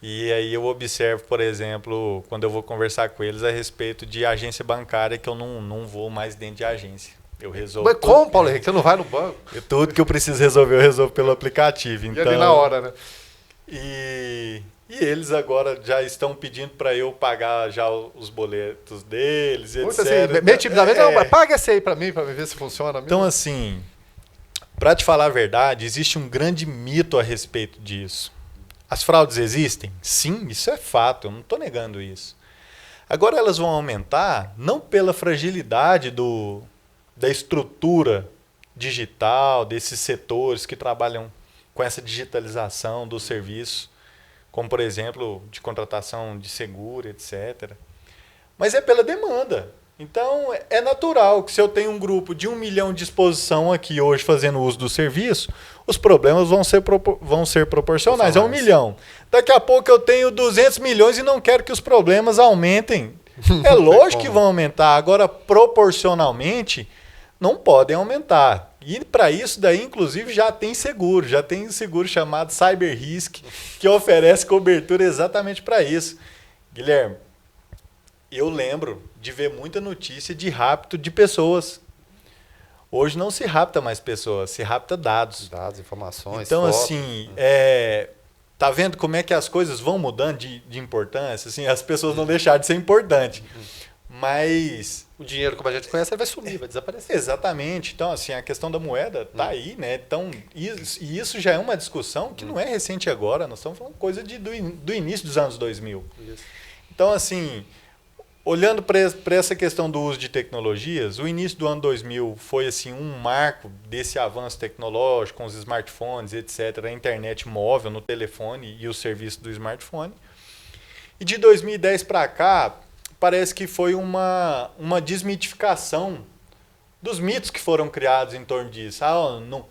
e aí eu observo, por exemplo, quando eu vou conversar com eles a respeito de agência bancária, que eu não vou mais dentro de agência. Eu resolvo. Mas como, Paulo Henrique? Você não vai no banco? Tudo que eu preciso resolver, eu resolvo pelo aplicativo. Então, e ali na hora, né? E eles agora já estão pedindo para eu pagar já os boletos deles, muito etc. Assim, meio timidamente, não, mas paga esse aí para mim, para ver se funciona. Mesmo. Então, assim, para te falar a verdade, existe um grande mito a respeito disso. As fraudes existem? Sim, isso é fato, eu não estou negando isso. Agora elas vão aumentar não pela fragilidade da estrutura digital, desses setores que trabalham com essa digitalização do serviço, como, por exemplo, de contratação de seguro, etc. Mas é pela demanda. Então, é natural que se eu tenho um grupo de 1 milhão de exposição aqui hoje fazendo uso do serviço, os problemas vão ser proporcionais a 1 milhão. Daqui a pouco eu tenho 200 milhões e não quero que os problemas aumentem. É lógico que vão aumentar. Agora, proporcionalmente, não podem aumentar. E para isso daí, inclusive, já tem seguro chamado Cyber Risk, que oferece cobertura exatamente para isso. Guilherme, eu lembro de ver muita notícia de rapto de pessoas. Hoje não se rapta mais pessoas, se rapta dados. Dados, informações, então, fotos. assim, tá vendo como é que as coisas vão mudando de importância? Assim, as pessoas não deixaram de ser importantes. Mas o dinheiro, como a gente conhece, ele vai sumir, vai desaparecer. Exatamente. Então, assim, a questão da moeda está aí, né? Então, isso já é uma discussão que não é recente agora. Nós estamos falando coisa do início dos anos 2000. Isso. Então, assim, olhando para essa questão do uso de tecnologias, o início do ano 2000 foi assim um marco desse avanço tecnológico, com os smartphones, etc., a internet móvel no telefone e o serviço do smartphone. E de 2010 para cá, parece que foi uma desmitificação dos mitos que foram criados em torno disso.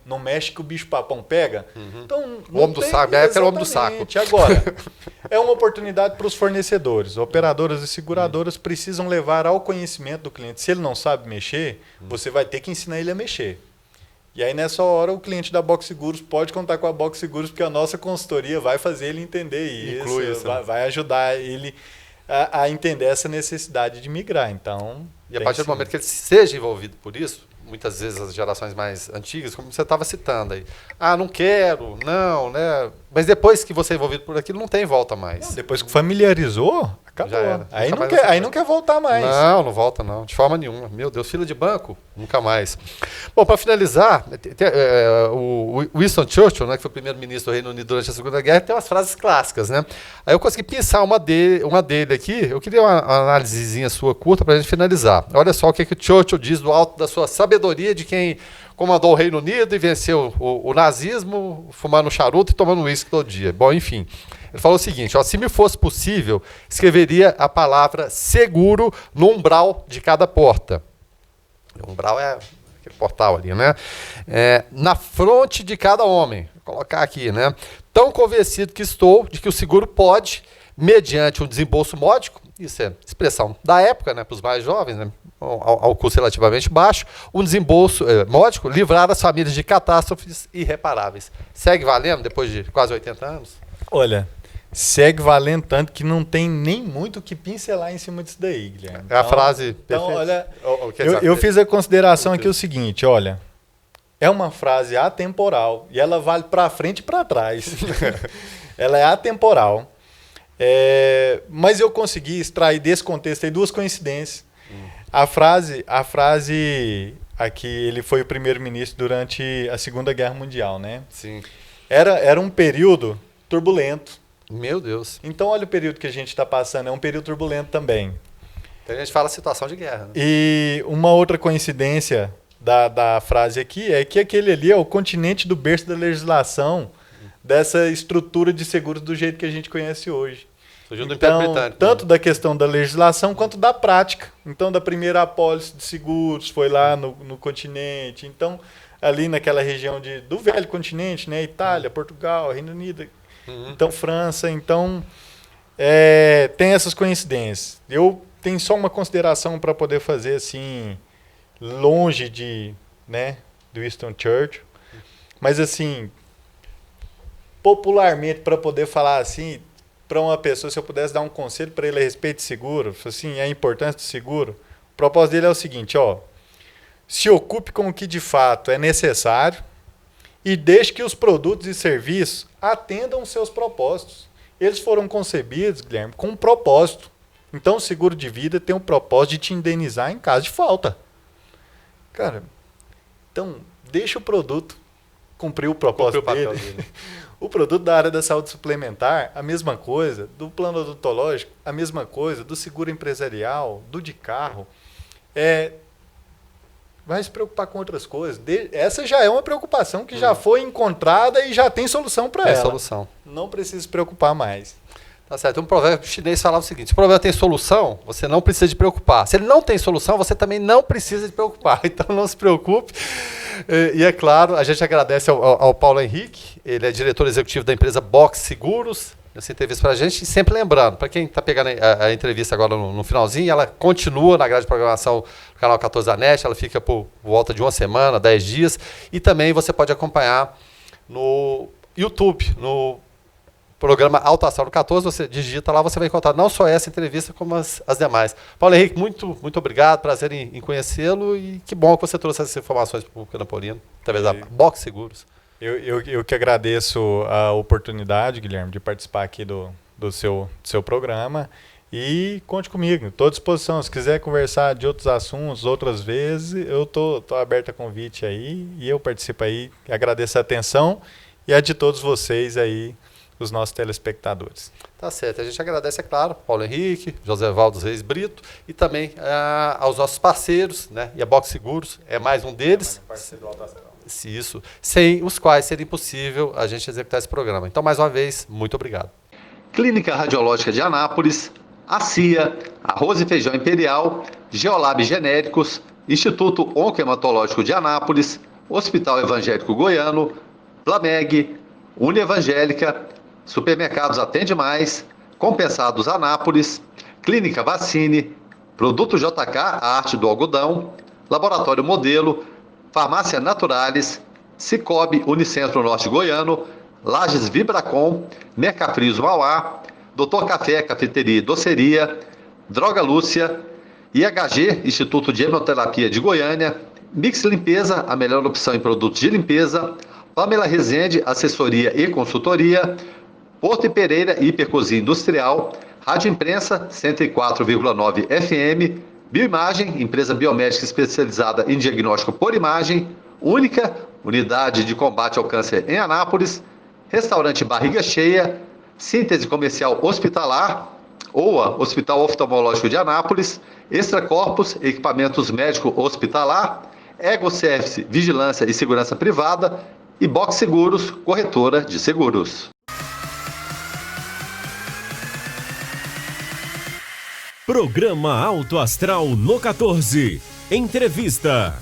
Não mexe que o bicho-papão pega. Uhum. Então, o homem do saco, é aquele homem do saco. Agora, é uma oportunidade para os fornecedores. Operadoras e seguradoras precisam levar ao conhecimento do cliente. Se ele não sabe mexer, você vai ter que ensinar ele a mexer. E aí, nessa hora, o cliente da Box Seguros pode contar com a Box Seguros, porque a nossa consultoria vai fazer ele entender isso, vai ajudar ele a entender essa necessidade de migrar. Então, e a partir do momento que ele seja envolvido por isso, muitas vezes as gerações mais antigas, como você estava citando aí, não quero, não, né? Mas depois que você é envolvido por aquilo, não tem volta mais. Não, depois que familiarizou, acabou. Já era. Aí não quer voltar mais. Não volta não, de forma nenhuma. Meu Deus, fila de banco, nunca mais. Bom, para finalizar, o Winston Churchill, né, que foi o primeiro-ministro do Reino Unido durante a Segunda Guerra, tem umas frases clássicas, né? Aí eu consegui pensar uma dele aqui, eu queria uma análisezinha sua curta para a gente finalizar. Olha só o que o Churchill diz do alto da sua sabedoria de quem comandou o Reino Unido e venceu o nazismo, fumando charuto e tomando uísque todo dia. Bom, enfim. Ele falou o seguinte, se me fosse possível, escreveria a palavra seguro no umbral de cada porta. O umbral é aquele portal ali, né? Na fronte de cada homem. Vou colocar aqui, né? Tão convencido que estou de que o seguro pode, mediante um desembolso módico, isso é expressão da época, né, para os mais jovens, né, ao custo relativamente baixo, um desembolso módico, livrar as famílias de catástrofes irreparáveis. Segue valendo depois de quase 80 anos? Olha, segue valendo tanto que não tem nem muito o que pincelar em cima disso daí, Guilherme. É a frase perfeita. Então, olha, eu fiz a consideração aqui o seguinte, olha, é uma frase atemporal e ela vale para frente e para trás. ela é atemporal. Mas eu consegui extrair desse contexto aí 2 coincidências. A frase aqui, ele foi o primeiro-ministro durante a Segunda Guerra Mundial, né? Sim. Era um período turbulento. Meu Deus. Então, olha o período que a gente está passando, é um período turbulento também. Então a gente fala situação de guerra. Né? E uma outra coincidência da frase aqui é que aquele ali é o continente do berço da legislação, dessa estrutura de seguros do jeito que a gente conhece hoje. Surgiu do Império Britânico. Tanto da questão da legislação quanto da prática. Então, da primeira apólice de seguros foi lá no continente. Então, ali naquela região do velho continente, né? Itália, Portugal, Reino Unido, então França. Então, tem essas coincidências. Eu tenho só uma consideração para poder fazer assim, longe do Winston Churchill, mas assim, popularmente, para poder falar assim, para uma pessoa, se eu pudesse dar um conselho para ele a respeito de seguro, assim, a importância do seguro, o propósito dele é o seguinte, se ocupe com o que de fato é necessário e deixe que os produtos e serviços atendam seus propósitos. Eles foram concebidos, Guilherme, com um propósito. Então, o seguro de vida tem o propósito de te indenizar em caso de falta. Cara, então, deixa o produto cumprir o propósito dele. O produto da área da saúde suplementar, a mesma coisa. Do plano odontológico, a mesma coisa. Do seguro empresarial, do de carro. Vai se preocupar com outras coisas. Essa já é uma preocupação que já foi encontrada e já tem solução para ela. Tem solução. Não precisa se preocupar mais. Tá certo. Um provérbio chinês falava o seguinte: se o problema tem solução, você não precisa de preocupar. Se ele não tem solução, você também não precisa de preocupar. Então não se preocupe. E é claro, a gente agradece ao Paulo Henrique, ele é diretor executivo da empresa Box Seguros, nessa entrevista para a gente. E sempre lembrando, para quem está pegando a entrevista agora no finalzinho, ela continua na grade de programação do canal 14 da NET, ela fica por volta de 1 semana, 10 dias. E também você pode acompanhar no YouTube, no programa Alto Astral no 14, você digita lá, você vai encontrar não só essa entrevista, como as demais. Paulo Henrique, muito obrigado, prazer em conhecê-lo e que bom que você trouxe essas informações para o Público Napolino, através da Box Seguros. Eu que agradeço a oportunidade, Guilherme, de participar aqui do seu programa e conte comigo, estou à disposição. Se quiser conversar de outros assuntos, outras vezes, eu tô aberto a convite aí e eu participo aí. Agradeço a atenção e a de todos vocês aí, os nossos telespectadores. Tá certo. A gente agradece, é claro, Paulo Henrique, José Valdo Reis Brito e também aos nossos parceiros, né? E a Box Seguros é mais um deles. Parceiro do Alto Astral. Isso. Sem os quais seria impossível a gente executar esse programa. Então, mais uma vez, muito obrigado. Clínica Radiológica de Anápolis, a CIA, Arroz e Feijão Imperial, Geolab Genéricos, Instituto Oncohematológico de Anápolis, Hospital Evangélico Goiano, Plameg, Unievangélica, Supermercados Atende Mais, Compensados Anápolis, Clínica Vacine, Produto JK, a arte do algodão, Laboratório Modelo, Farmácia Naturalis, Cicobi Unicentro Norte Goiano, Lages Vibracom, Mercafrios Mauá, Doutor Café, Cafeteria e Doceria, Droga Lúcia, IHG, Instituto de Hemoterapia de Goiânia, Mix Limpeza, a melhor opção em produtos de limpeza, Pamela Rezende, assessoria e consultoria, Porto e Pereira, Hipercozinha Industrial, Rádio Imprensa, 104,9 FM, Bioimagem, empresa biomédica especializada em diagnóstico por imagem, única unidade de combate ao câncer em Anápolis, Restaurante Barriga Cheia, Síntese Comercial Hospitalar, OA, Hospital Oftalmológico de Anápolis, Extra Corpus, Equipamentos Médico Hospitalar, Ego Service, Vigilância e Segurança Privada e Box Seguros, corretora de seguros. Programa Alto Astral no 14. Entrevista.